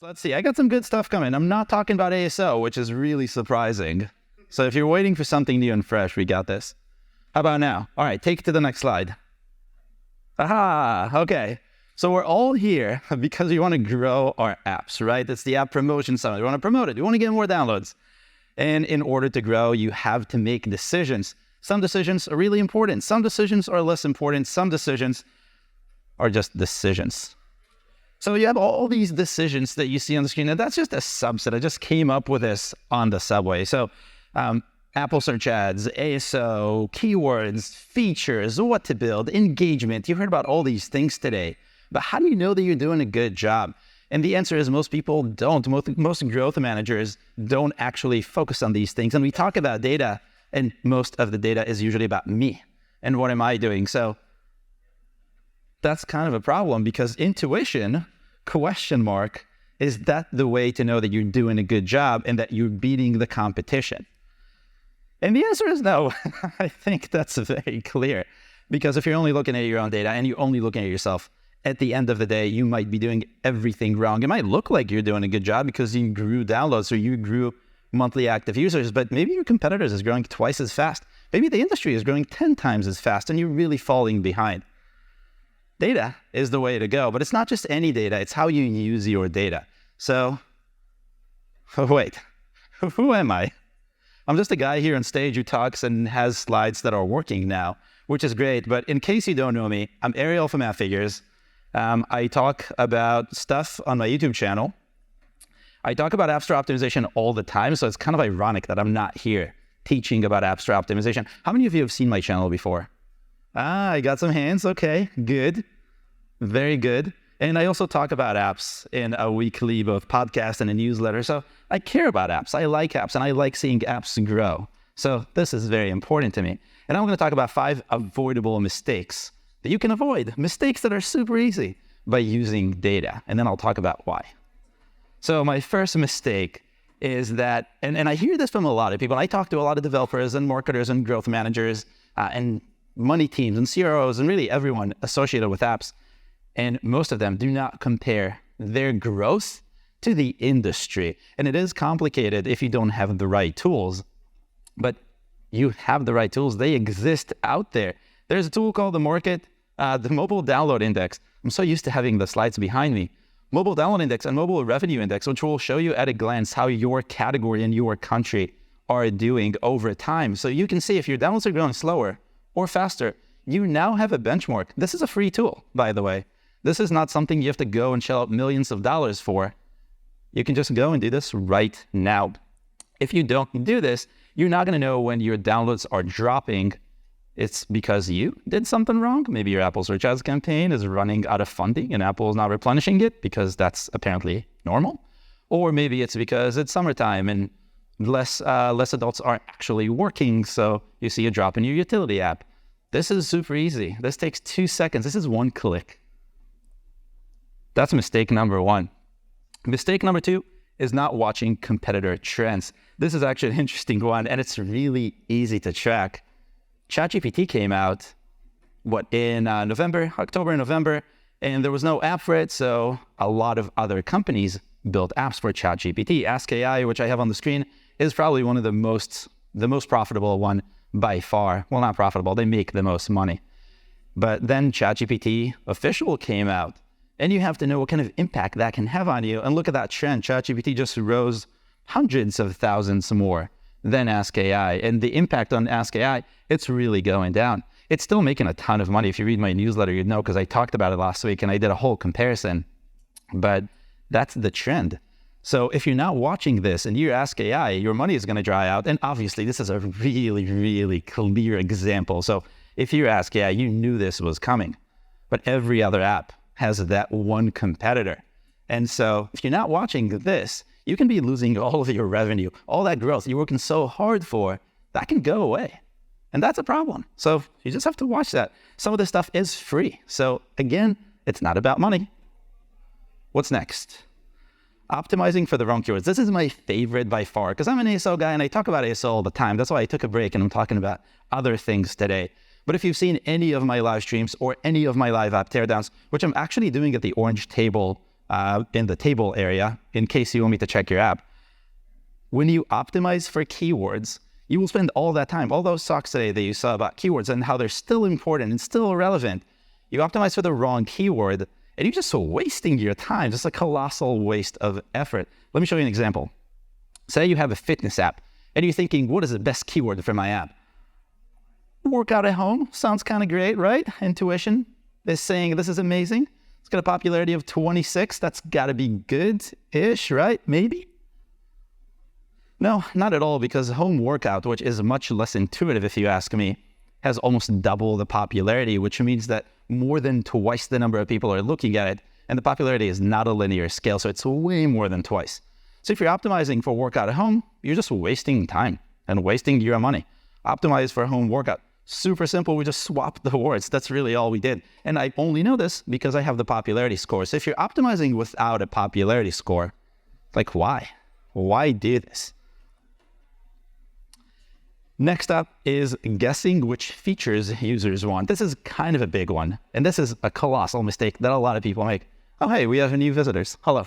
Let's see. I got some good stuff coming. I'm not talking about ASO, which is really surprising. So if you're waiting for something new and fresh, we got this. How about now? All right, take it to the next slide. Aha, okay. So we're all here because we want to grow our apps, right? It's the App Promotion Summit. We want to promote it. We want to get more downloads. And in order to grow, you have to make decisions. Some decisions are really important. Some decisions are less important. Some decisions are just decisions. So you have all these decisions that you see on the screen, and that's just a subset. I just came up with this on the subway. So Apple search ads, ASO, keywords, features, what to build, engagement. You heard about all these things today. But how do you know that you're doing a good job? And the answer is most people don't. Most growth managers don't actually focus on these things. And we talk about data, and most of the data is usually about me. And what am I doing? So that's kind of a problem because intuition, ? Is that the way to know that you're doing a good job and that you're beating the competition? And the answer is no. I think that's very clear. Because if you're only looking at your own data and you're only looking at yourself, at the end of the day, you might be doing everything wrong. It might look like you're doing a good job because you grew downloads or you grew monthly active users, but maybe your competitors is growing twice as fast. Maybe the industry is growing 10 times as fast and you're really falling behind. Data is the way to go, but it's not just any data, it's how you use your data. So, wait, who am I? I'm just a guy here on stage who talks and has slides that are working now, which is great, but in case you don't know me, I'm Ariel from Appfigures. I talk about stuff on my YouTube channel. I talk about App Store optimization all the time, so it's kind of ironic that I'm not here teaching about App Store optimization. How many of you have seen my channel before? I got some hands. Okay, good. Very good. And I also talk about apps in a weekly both podcast and a newsletter. So I care about apps. I like apps and I like seeing apps grow. So this is very important to me. And I'm going to talk about 5 avoidable mistakes that you can avoid. Mistakes that are super easy by using data. And then I'll talk about why. So my first mistake is that, and I hear this from a lot of people. I talk to a lot of developers and marketers and growth managers and money teams and CROs and really everyone associated with apps. And most of them do not compare their growth to the industry. And it is complicated if you don't have the right tools. But you have the right tools. They exist out there. There's a tool called the Mobile Download Index. I'm so used to having the slides behind me. Mobile Download Index and Mobile Revenue Index, which will show you at a glance how your category and your country are doing over time. So you can see if your downloads are growing slower or faster, you now have a benchmark. This is a free tool, by the way. This is not something you have to go and shell out millions of dollars for. You can just go and do this right now. If you don't do this, you're not going to know when your downloads are dropping. It's because you did something wrong. Maybe your Apple search ads campaign is running out of funding and Apple is not replenishing it because that's apparently normal. Or maybe it's because it's summertime and less adults are actually working, so you see a drop in your utility app. This is super easy. This takes 2 seconds. This is 1 click. That's mistake number 1. Mistake number 2 is not watching competitor trends. This is actually an interesting one, and it's really easy to track. ChatGPT came out, in October, November, and there was no app for it, so a lot of other companies built apps for ChatGPT. Ask AI, which I have on the screen, is probably one of the most profitable one by far. Well, not profitable, they make the most money. But then ChatGPT official came out, and you have to know what kind of impact that can have on you. And look at that trend. ChatGPT just rose hundreds of thousands more than Ask AI. And the impact on Ask AI, it's really going down. It's still making a ton of money. If you read my newsletter, you'd know because I talked about it last week and I did a whole comparison. But that's the trend. So if you're not watching this and you Ask AI, your money is going to dry out. And obviously, this is a really, really clear example. So if you Ask AI, you knew this was coming. But every other app has that one competitor. And so if you're not watching this, you can be losing all of your revenue, all that growth you're working so hard for, that can go away. And that's a problem. So you just have to watch that. Some of this stuff is free. So again, it's not about money. What's next? Optimizing for the wrong keywords. This is my favorite by far because I'm an ASO guy and I talk about ASO all the time. That's why I took a break and I'm talking about other things today. But if you've seen any of my live streams or any of my live app teardowns, which I'm actually doing at the Orange Table in the table area in case you want me to check your app. When you optimize for keywords, you will spend all that time, all those talks today that you saw about keywords and how they're still important and still relevant. You optimize for the wrong keyword, and you're just wasting your time, just a colossal waste of effort. Let me show you an example. Say you have a fitness app, and you're thinking, what is the best keyword for my app? Workout at home sounds kind of great, right? Intuition is saying this is amazing. It's got a popularity of 26. That's got to be good-ish, right? Maybe? No, not at all, because home workout, which is much less intuitive if you ask me, has almost double the popularity, which means that more than twice the number of people are looking at it, and the popularity is not a linear scale, so it's way more than twice. So if you're optimizing for workout at home, you're just wasting time and wasting your money. Optimize for home workout. Super simple, we just swapped the words. That's really all we did. And I only know this because I have the popularity score. So if you're optimizing without a popularity score, like why? Why do this? Next up is guessing which features users want. This is kind of a big one. And this is a colossal mistake that a lot of people make. Oh, hey, we have new visitors. Hello.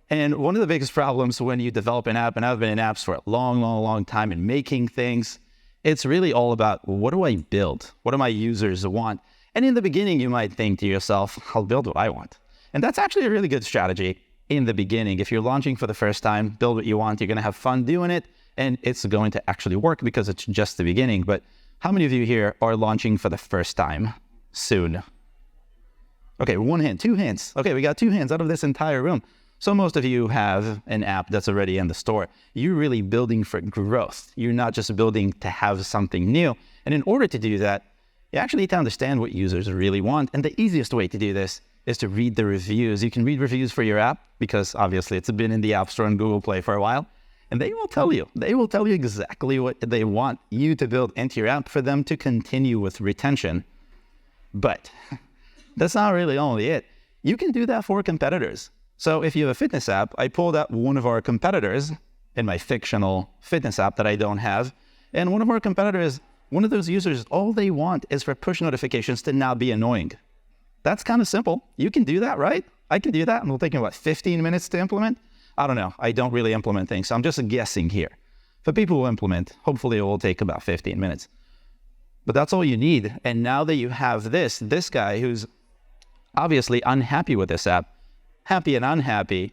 And one of the biggest problems when you develop an app, and I've been in apps for a long time and making things, it's really all about what do I build? What do my users want? And in the beginning, you might think to yourself, I'll build what I want. And that's actually a really good strategy in the beginning. If you're launching for the first time, build what you want. You're going to have fun doing it, and it's going to actually work because it's just the beginning. But how many of you here are launching for the first time soon? Okay, one hand, two hands. Okay, we got two hands out of this entire room. So most of you have an app that's already in the store. You're really building for growth. You're not just building to have something new. And in order to do that, you actually need to understand what users really want. And the easiest way to do this is to read the reviews. You can read reviews for your app because obviously it's been in the App Store and Google Play for a while. And they will tell you exactly what they want you to build into your app for them to continue with retention. But that's not really only it. You can do that for competitors. So if you have a fitness app, I pulled out one of our competitors in my fictional fitness app that I don't have. And one of our competitors, one of those users, all they want is for push notifications to not be annoying. That's kind of simple. You can do that, right? I can do that. And it'll take me, 15 minutes to implement? I don't know. I don't really implement things. So I'm just guessing here. For people who implement, hopefully it will take about 15 minutes. But that's all you need. And now that you have this guy who's obviously unhappy with this app, happy and unhappy,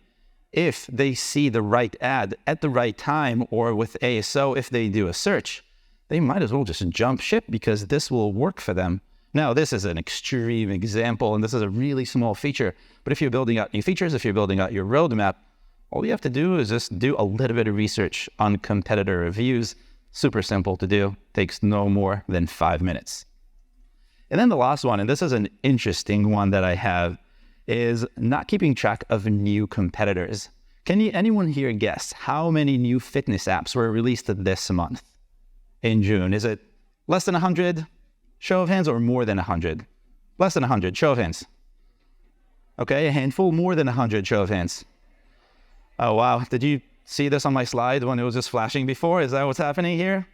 if they see the right ad at the right time, or with ASO, if they do a search, they might as well just jump ship because this will work for them. Now, this is an extreme example, and this is a really small feature. But if you're building out new features, if you're building out your roadmap, all you have to do is just do a little bit of research on competitor reviews. Super simple to do. Takes no more than 5 minutes. And then the last one, and this is an interesting one that I have, is not keeping track of new competitors. Can anyone here guess how many new fitness apps were released this month in June? Is it less than 100? Show of hands, or more than 100? Less than 100, show of hands. Okay, a handful, more than 100, show of hands. Oh, wow. Did you see this on my slide when it was just flashing before? Is that what's happening here?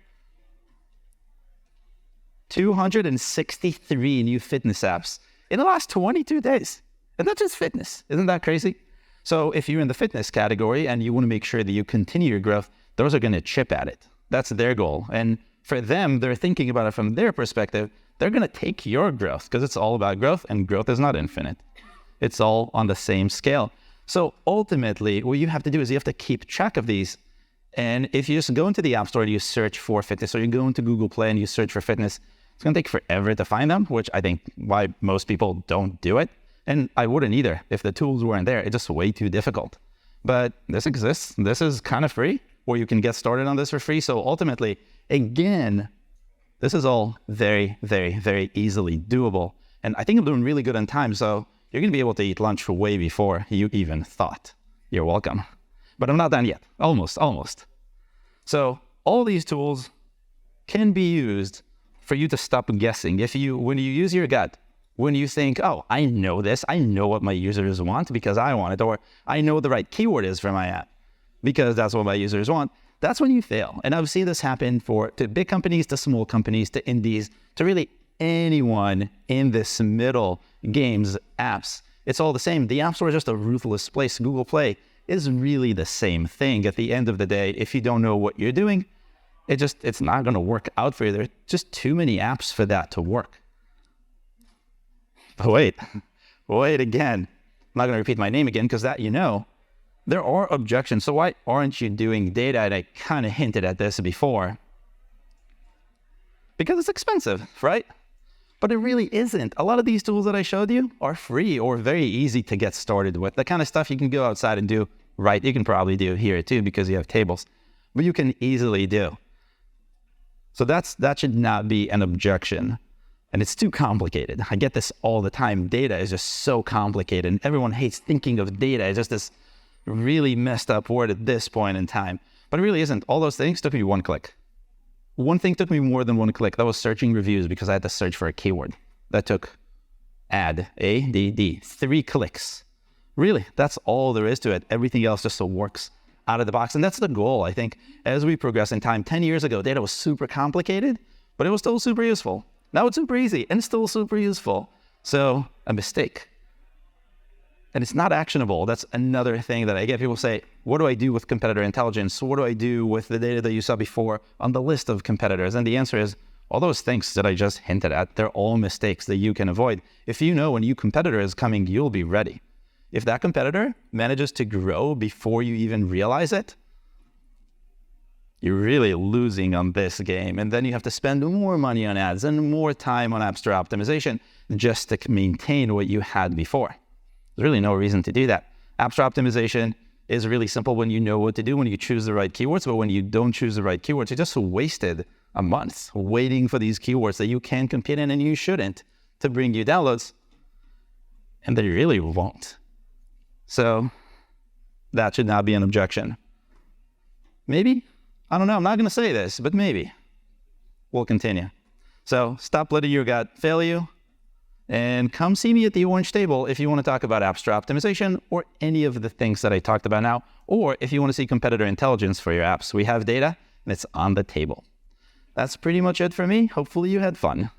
263 new fitness apps in the last 22 days. And that's just fitness. Isn't that crazy? So if you're in the fitness category and you want to make sure that you continue your growth, those are going to chip at it. That's their goal. And for them, they're thinking about it from their perspective. They're going to take your growth because it's all about growth, and growth is not infinite. It's all on the same scale. So ultimately, what you have to do is you have to keep track of these. And if you just go into the App Store and you search for fitness, or you go into Google Play and you search for fitness, it's going to take forever to find them, which I think why most people don't do it. And I wouldn't either. If the tools weren't there, it's just way too difficult. But this exists. This is kind of free, or you can get started on this for free. So ultimately, again, this is all very, very, very easily doable. And I think I'm doing really good on time. So you're going to be able to eat lunch way before you even thought. You're welcome. But I'm not done yet. Almost. So all these tools can be used for you to stop guessing. When you use your gut, when you think, oh, I know this, I know what my users want because I want it, or I know the right keyword is for my app because that's what my users want, that's when you fail. And I've seen this happen to big companies, to small companies, to indies, to really anyone in this middle games apps. It's all the same. The App Store is just a ruthless place. Google Play is really the same thing. At the end of the day, if you don't know what you're doing, it's not going to work out for you. There are just too many apps for that to work. But wait again. I'm not going to repeat my name again because that there are objections. So why aren't you doing data? And I kind of hinted at this before. Because it's expensive, right? But it really isn't. A lot of these tools that I showed you are free or very easy to get started with. The kind of stuff you can go outside and do, right? You can probably do here too because you have tables. But you can easily do. So that should not be an objection. And it's too complicated. I get this all the time. Data is just so complicated. And everyone hates thinking of data. It's just this really messed up word at this point in time. But it really isn't. All those things took me one click. One thing took me more than one click. That was searching reviews because I had to search for a keyword. That took ADD, 3 clicks. Really, that's all there is to it. Everything else just works out of the box. And that's the goal, I think, as we progress in time. 10 years ago, data was super complicated, but it was still super useful. Now it's super easy and still super useful. So a mistake. And it's not actionable. That's another thing that I get. People say, what do I do with competitor intelligence? What do I do with the data that you saw before on the list of competitors? And the answer is, all those things that I just hinted at, they're all mistakes that you can avoid. If you know a new competitor is coming, you'll be ready. If that competitor manages to grow before you even realize it, you're really losing on this game. And then you have to spend more money on ads and more time on App Store optimization just to maintain what you had before. There's really no reason to do that. App Store optimization is really simple when you know what to do, when you choose the right keywords. But when you don't choose the right keywords, you just wasted a month waiting for these keywords that you can compete in and you shouldn't to bring you downloads. And they really won't. So that should not be an objection. Maybe? I don't know. I'm not going to say this, but maybe. We'll continue. So stop letting your gut fail you. And come see me at the Orange Table if you want to talk about App Store optimization or any of the things that I talked about now, or if you want to see competitor intelligence for your apps. We have data and it's on the table. That's pretty much it for me. Hopefully you had fun.